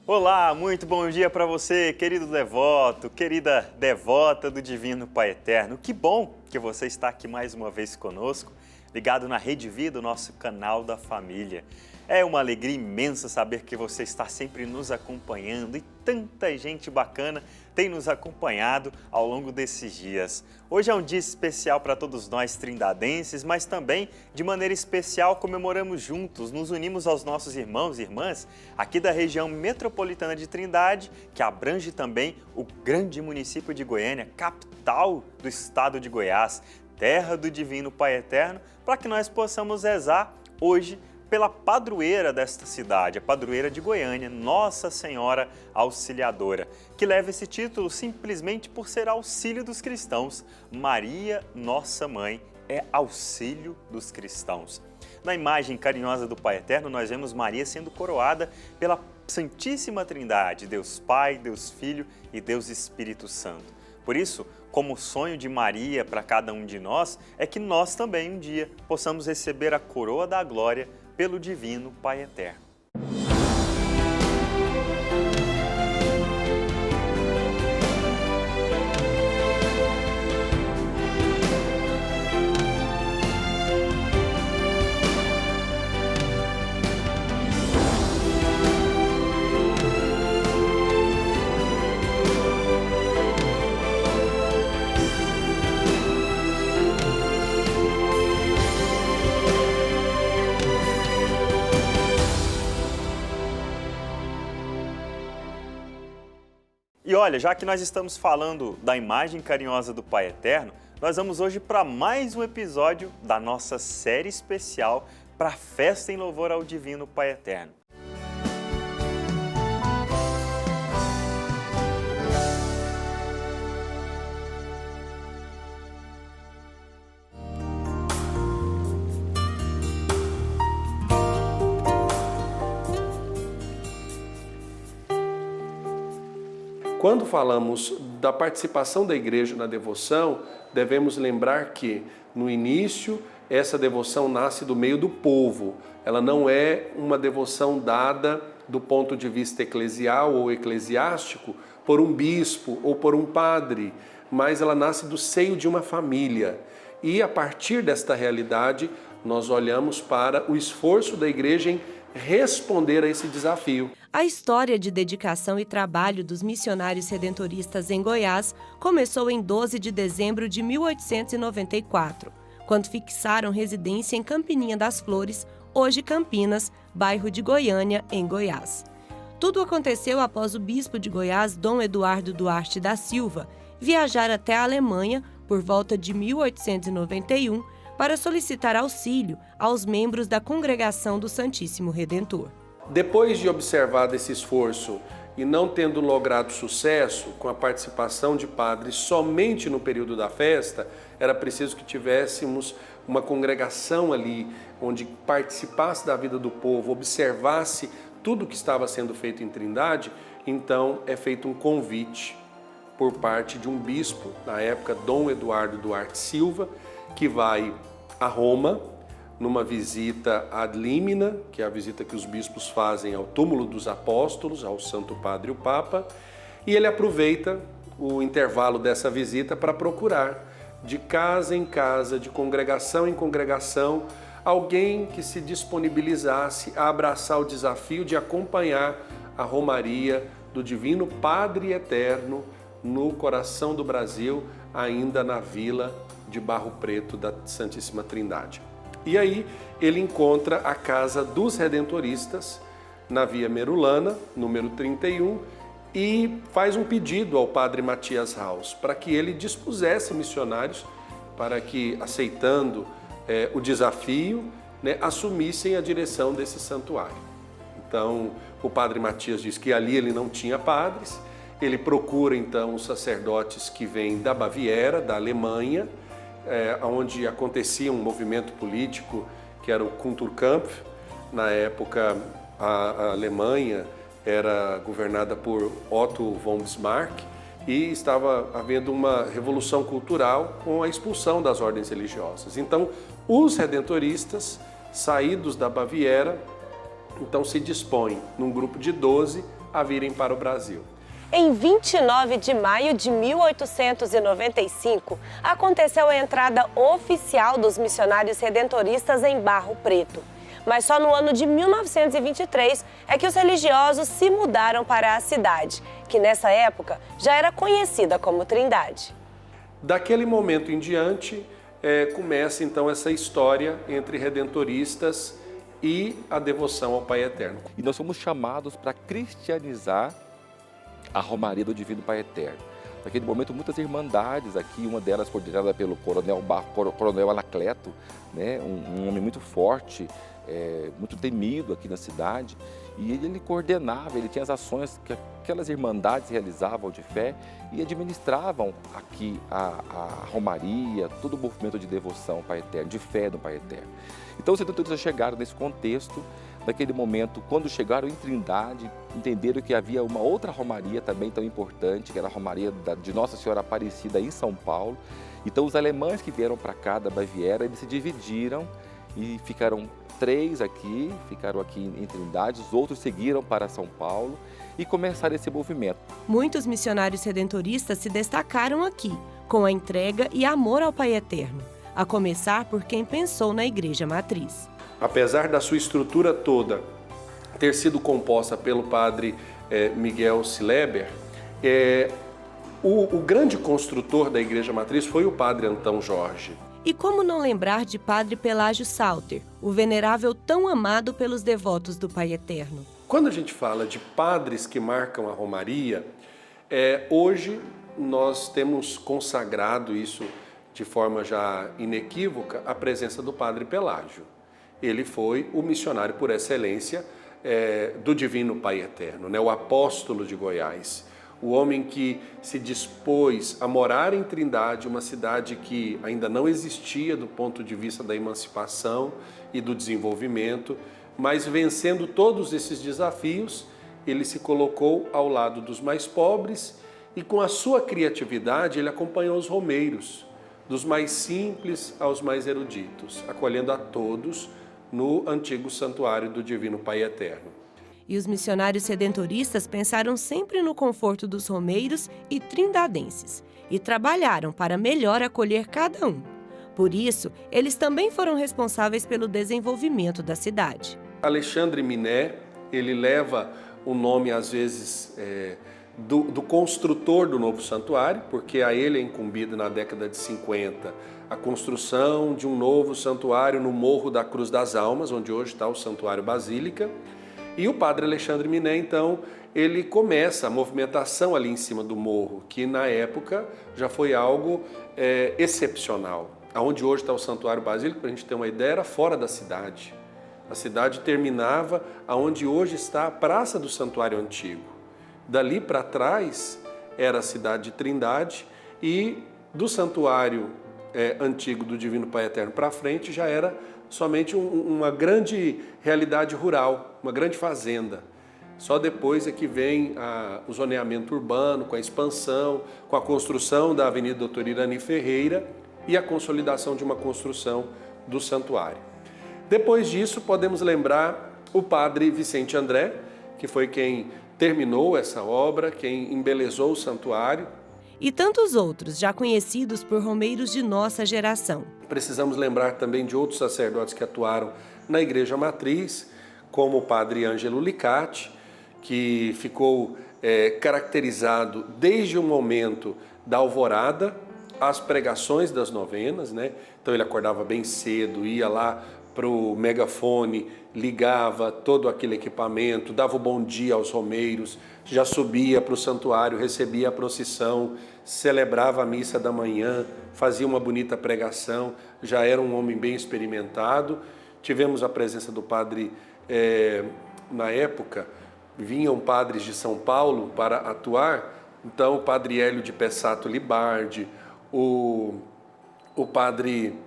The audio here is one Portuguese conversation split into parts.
Olá, muito bom dia para você, querido devoto, querida devota do Divino Pai Eterno. Que bom que você está aqui mais uma vez conosco, ligado na Rede Vida, o nosso canal da família. É uma alegria imensa saber que você está sempre nos acompanhando e tanta gente bacana tem nos acompanhado ao longo desses dias. Hoje é um dia especial para todos nós trindadenses, mas também, de maneira especial, comemoramos juntos, nos unimos aos nossos irmãos e irmãs aqui da região metropolitana de Trindade, que abrange também o grande município de Goiânia, capital do estado de Goiás, terra do Divino Pai Eterno, para que nós possamos rezar hoje pela padroeira desta cidade, a padroeira de Goiânia, Nossa Senhora Auxiliadora, que leva esse título simplesmente por ser auxílio dos cristãos. Maria, nossa mãe, é auxílio dos cristãos. Na imagem carinhosa do Pai Eterno, nós vemos Maria sendo coroada pela Santíssima Trindade, Deus Pai, Deus Filho e Deus Espírito Santo. Por isso, como sonho de Maria para cada um de nós, é que nós também um dia possamos receber a coroa da glória pelo Divino Pai Eterno. E olha, já que nós estamos falando da imagem carinhosa do Pai Eterno, nós vamos hoje para mais um episódio da nossa série especial para a festa em louvor ao Divino Pai Eterno. Quando falamos da participação da igreja na devoção, devemos lembrar que, no início, essa devoção nasce do meio do povo. Ela não é uma devoção dada do ponto de vista eclesial ou eclesiástico por um bispo ou por um padre, mas ela nasce do seio de uma família. E, a partir desta realidade, nós olhamos para o esforço da igreja em responder a esse desafio. A história de dedicação e trabalho dos missionários redentoristas em Goiás começou em 12 de dezembro de 1894, quando fixaram residência em Campininha das Flores, hoje Campinas, bairro de Goiânia, em Goiás. Tudo aconteceu após o bispo de Goiás, Dom Eduardo Duarte da Silva, viajar até a Alemanha por volta de 1891 para solicitar auxílio aos membros da Congregação do Santíssimo Redentor. Depois de observado esse esforço e não tendo logrado sucesso com a participação de padres somente no período da festa, era preciso que tivéssemos uma congregação ali, onde participasse da vida do povo, observasse tudo o que estava sendo feito em Trindade. Então é feito um convite por parte de um bispo, na época Dom Eduardo Duarte Silva, que vai a Roma, numa visita ad limina, que é a visita que os bispos fazem ao túmulo dos apóstolos, ao Santo Padre e o Papa, e ele aproveita o intervalo dessa visita para procurar, de casa em casa, de congregação em congregação, alguém que se disponibilizasse a abraçar o desafio de acompanhar a romaria do Divino Padre Eterno no coração do Brasil, ainda na vila de Barro Preto da Santíssima Trindade. E aí ele encontra a Casa dos Redentoristas, na Via Merulana, número 31, e faz um pedido ao padre Matias Raus para que ele dispusesse missionários para que, aceitando o desafio, assumissem a direção desse santuário. Então, o padre Matias diz que ali ele não tinha padres, ele procura então os sacerdotes que vêm da Baviera, da Alemanha, onde acontecia um movimento político que era o Kulturkampf. Na época, a Alemanha era governada por Otto von Bismarck e estava havendo uma revolução cultural com a expulsão das ordens religiosas. Então, os redentoristas, saídos da Baviera, então se dispõem, num grupo de 12, a virem para o Brasil. Em 29 de maio de 1895, aconteceu a entrada oficial dos missionários redentoristas em Barro Preto. Mas só no ano de 1923 é que os religiosos se mudaram para a cidade, que nessa época já era conhecida como Trindade. Daquele momento em diante, começa então essa história entre redentoristas e a devoção ao Pai Eterno. E nós somos chamados para cristianizar a Romaria do Divino Pai Eterno. Naquele momento, muitas irmandades aqui, uma delas coordenada pelo coronel Anacleto, né, um homem muito forte, muito temido aqui na cidade, e ele coordenava, ele tinha as ações que aquelas irmandades realizavam de fé e administravam aqui a Romaria, todo o movimento de devoção ao Pai Eterno, de fé no Pai Eterno. Então os redentoristas chegaram nesse contexto, naquele momento, quando chegaram em Trindade, entenderam que havia uma outra Romaria também tão importante, que era a Romaria de Nossa Senhora Aparecida em São Paulo. Então os alemães que vieram para cá da Baviera, eles se dividiram e ficaram 3 aqui, ficaram aqui em Trindade, os outros seguiram para São Paulo e começaram esse movimento. Muitos missionários redentoristas se destacaram aqui, com a entrega e amor ao Pai Eterno, a começar por quem pensou na Igreja Matriz. Apesar da sua estrutura toda ter sido composta pelo padre Miguel Sileber, o grande construtor da Igreja Matriz foi o padre Antão Jorge. E como não lembrar de padre Pelágio Salter, o venerável tão amado pelos devotos do Pai Eterno? Quando a gente fala de padres que marcam a Romaria, hoje nós temos consagrado isso de forma já inequívoca, a presença do padre Pelágio. Ele foi o missionário por excelência do Divino Pai Eterno, né? O apóstolo de Goiás. O homem que se dispôs a morar em Trindade, uma cidade que ainda não existia do ponto de vista da emancipação e do desenvolvimento, mas vencendo todos esses desafios, ele se colocou ao lado dos mais pobres e com a sua criatividade ele acompanhou os romeiros, dos mais simples aos mais eruditos, acolhendo a todos no antigo santuário do Divino Pai Eterno. E os missionários redentoristas pensaram sempre no conforto dos romeiros e trindadenses e trabalharam para melhor acolher cada um. Por isso, eles também foram responsáveis pelo desenvolvimento da cidade. Alexandre Miné, ele leva o nome, às vezes, do construtor do novo santuário, porque a ele é incumbido na década de 50 a construção de um novo santuário no Morro da Cruz das Almas, onde hoje está o Santuário Basílica. E o padre Alexandre Miné, então, ele começa a movimentação ali em cima do morro, que na época já foi algo excepcional. Aonde hoje está o Santuário Basílico, para a gente ter uma ideia, era fora da cidade. A cidade terminava aonde hoje está a Praça do Santuário Antigo. Dali para trás era a cidade de Trindade e do Santuário Antigo do Divino Pai Eterno para frente já era somente uma grande realidade rural, uma grande fazenda. Só depois é que vem o zoneamento urbano, com a expansão, com a construção da Avenida Doutor Irani Ferreira e a consolidação de uma construção do santuário. Depois disso, podemos lembrar o padre Vicente André, que foi quem terminou essa obra, quem embelezou o santuário. E tantos outros, já conhecidos por romeiros de nossa geração. Precisamos lembrar também de outros sacerdotes que atuaram na Igreja Matriz, como o padre Ângelo Licati, que ficou caracterizado desde o momento da alvorada, as pregações das novenas, né? Então ele acordava bem cedo, ia lá para o megafone, ligava todo aquele equipamento, dava o bom dia aos romeiros, já subia para o santuário, recebia a procissão, celebrava a missa da manhã, fazia uma bonita pregação, já era um homem bem experimentado. Tivemos a presença do padre, na época, vinham padres de São Paulo para atuar, então o padre Hélio de Pessato Libardi, o padre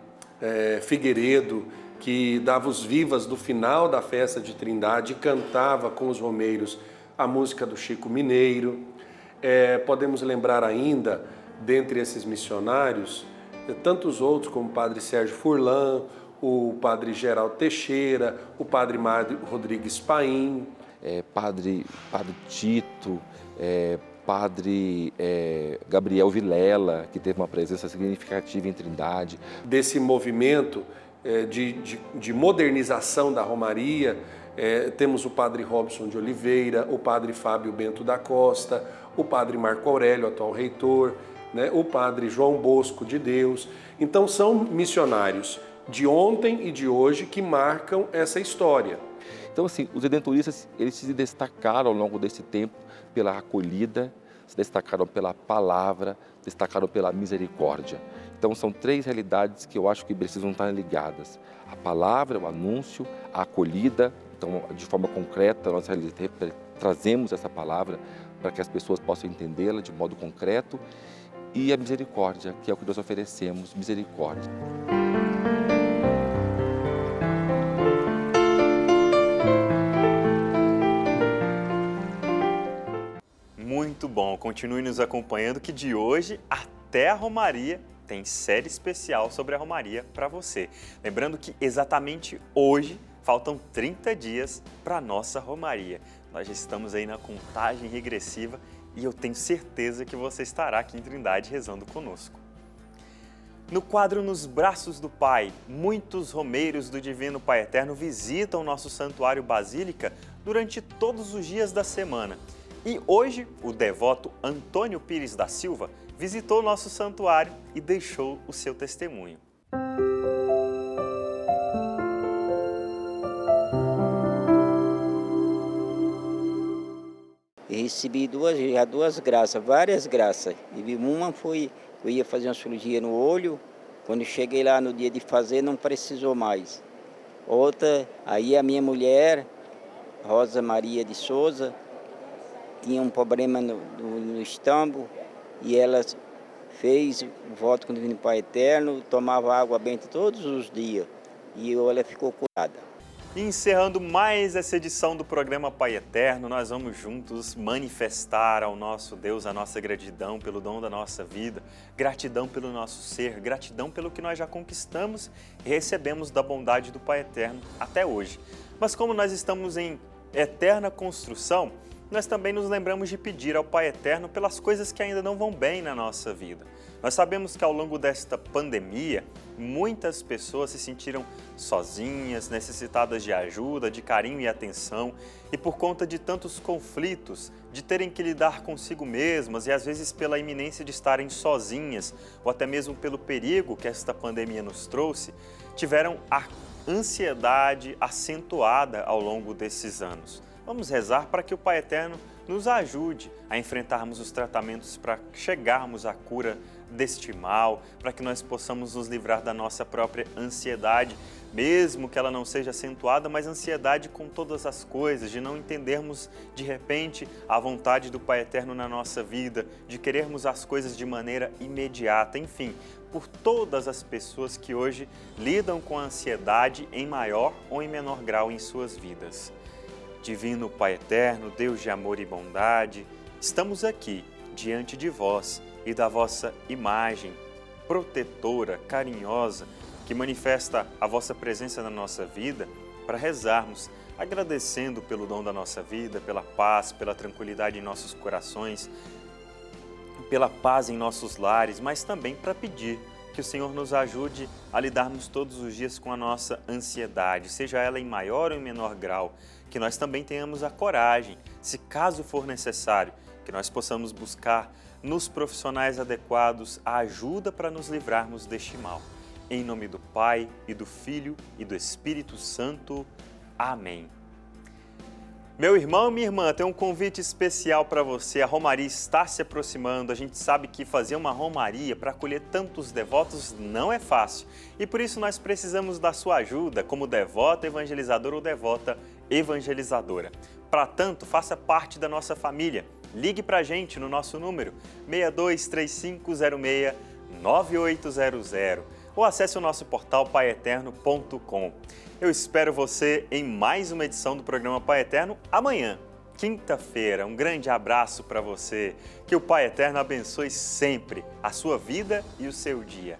Figueiredo, que dava os vivas do final da festa de Trindade e cantava com os romeiros a música do Chico Mineiro. Podemos lembrar ainda, dentre esses missionários, tantos outros como o padre Sérgio Furlan, o padre Geraldo Teixeira, o padre Mário Rodrigues Paim. Padre Tito, Padre Gabriel Vilela, que teve uma presença significativa em Trindade. Desse movimento de modernização da Romaria, temos o Padre Robson de Oliveira, o Padre Fábio Bento da Costa, o Padre Marco Aurélio, atual reitor, né, o Padre João Bosco de Deus. Então são missionários de ontem e de hoje que marcam essa história. Então, assim, os redentoristas, eles se destacaram ao longo desse tempo pela acolhida, se destacaram pela palavra, destacaram pela misericórdia. Então, são 3 realidades que eu acho que precisam estar ligadas. A palavra, o anúncio, a acolhida. Então, de forma concreta, nós trazemos essa palavra para que as pessoas possam entendê-la de modo concreto. E a misericórdia, que é o que nós oferecemos, misericórdia. Muito bom, continue nos acompanhando que de hoje até a Romaria tem série especial sobre a Romaria para você. Lembrando que exatamente hoje faltam 30 dias para a nossa Romaria. Nós já estamos aí na contagem regressiva e eu tenho certeza que você estará aqui em Trindade rezando conosco. No quadro Nos Braços do Pai, muitos romeiros do Divino Pai Eterno visitam o nosso Santuário Basílica durante todos os dias da semana. E hoje, o devoto Antônio Pires da Silva visitou o nosso santuário e deixou o seu testemunho. Eu recebi duas graças, várias graças. E uma foi, eu ia fazer uma cirurgia no olho, quando cheguei lá no dia de fazer não precisou mais. Outra, aí a minha mulher, Rosa Maria de Souza, tinha um problema no estômago e ela fez o voto com o Divino Pai Eterno, tomava água benta todos os dias e ela ficou curada. E encerrando mais essa edição do programa Pai Eterno, nós vamos juntos manifestar ao nosso Deus a nossa gratidão pelo dom da nossa vida, gratidão pelo nosso ser, gratidão pelo que nós já conquistamos e recebemos da bondade do Pai Eterno até hoje. Mas como nós estamos em eterna construção, nós também nos lembramos de pedir ao Pai Eterno pelas coisas que ainda não vão bem na nossa vida. Nós sabemos que ao longo desta pandemia, muitas pessoas se sentiram sozinhas, necessitadas de ajuda, de carinho e atenção, e por conta de tantos conflitos, de terem que lidar consigo mesmas e às vezes pela iminência de estarem sozinhas, ou até mesmo pelo perigo que esta pandemia nos trouxe, tiveram a ansiedade acentuada ao longo desses anos. Vamos rezar para que o Pai Eterno nos ajude a enfrentarmos os tratamentos para chegarmos à cura deste mal, para que nós possamos nos livrar da nossa própria ansiedade, mesmo que ela não seja acentuada, mas ansiedade com todas as coisas, de não entendermos de repente a vontade do Pai Eterno na nossa vida, de querermos as coisas de maneira imediata, enfim, por todas as pessoas que hoje lidam com a ansiedade em maior ou em menor grau em suas vidas. Divino Pai Eterno, Deus de amor e bondade, estamos aqui diante de vós e da vossa imagem protetora, carinhosa, que manifesta a vossa presença na nossa vida, para rezarmos, agradecendo pelo dom da nossa vida, pela paz, pela tranquilidade em nossos corações, pela paz em nossos lares, mas também para pedir que o Senhor nos ajude a lidarmos todos os dias com a nossa ansiedade, seja ela em maior ou em menor grau, que nós também tenhamos a coragem, se caso for necessário, que nós possamos buscar nos profissionais adequados a ajuda para nos livrarmos deste mal. Em nome do Pai, e do Filho, e do Espírito Santo. Amém. Meu irmão e minha irmã, tem um convite especial para você. A Romaria está se aproximando. A gente sabe que fazer uma Romaria para acolher tantos devotos não é fácil. E por isso nós precisamos da sua ajuda como devota evangelizador ou devota evangelizadora. Para tanto, faça parte da nossa família. Ligue para a gente no nosso número 623506-9800 ou acesse o nosso portal paieterno.com. Eu espero você em mais uma edição do programa Pai Eterno amanhã, quinta-feira. Um grande abraço para você. Que o Pai Eterno abençoe sempre a sua vida e o seu dia.